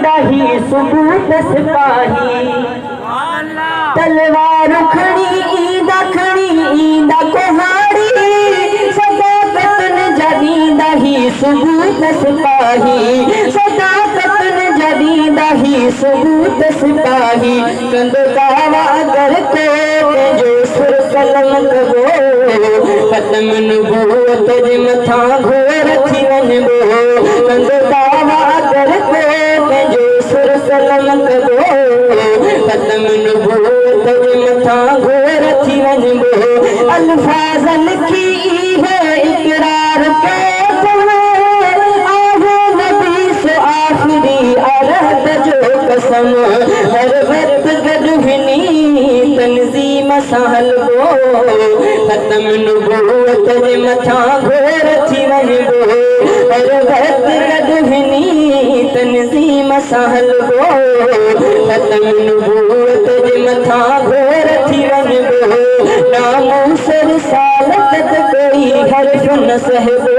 दही सबूत सिपाही तलवार खड़ी दखणी कोहाड़ी सदाकतन जदी दही सबूत सिपाही सदाकतन जदी दही सबूत सिपाही कंद दावा कर को जो सुर कलम कबो कदम नबूवत जे मथा घोर थी वञबो कंद दावा कर को जो सुर कलम कबो कदम नबूवत जे मथा घोर थी वञबो अल्फाज़न की है इकरार के आहे नबी सो आखिरी अरहद जो कसम हर वक्त गडहिनी तंज़ीम सां हलबो ख़त्म नबूवत जे मथा घोर थी वञबो हर वक्त गडहिनी तंज़ीम सां हलबो ख़त्म नबूवत जे मथा घोर थी वञबो नामूसर सालत कोई हर्फ न सहबो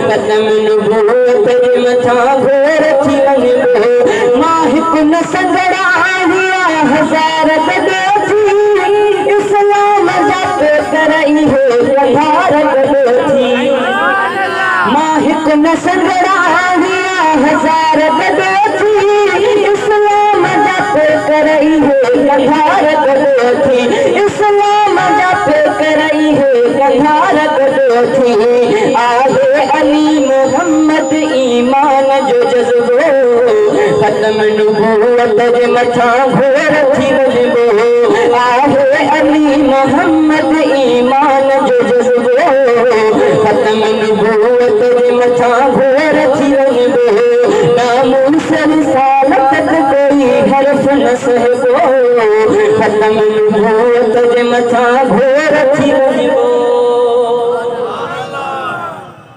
ख़त्म नबूवत जे मथा घोर थी वञबो मां हिकु न संगड़ा हुआ हज़ार गॾो थी इस्लाम जा पेकर इहो वधार गॾो थी मां हिकु न संगड़ा हुआ हज़ार गॾो थी इस्लाम जा पेकर इहो वधार गॾो थी इस्लाम जा पेकर इहो वधार गॾो थी आहे अली मोहम्मद ईमान जो जज़्बो ख़त्म नबूवत जे मथा घोर थी वञबो आहे अली मोहम्मद ईमान जो जज़्बो ख़त्म नबूवत जे मथा घोर थी वञबो नामूसर सालत कोई हर्फ न सहबो ख़त्म नबूवत जे मथा घोर थी वञबो।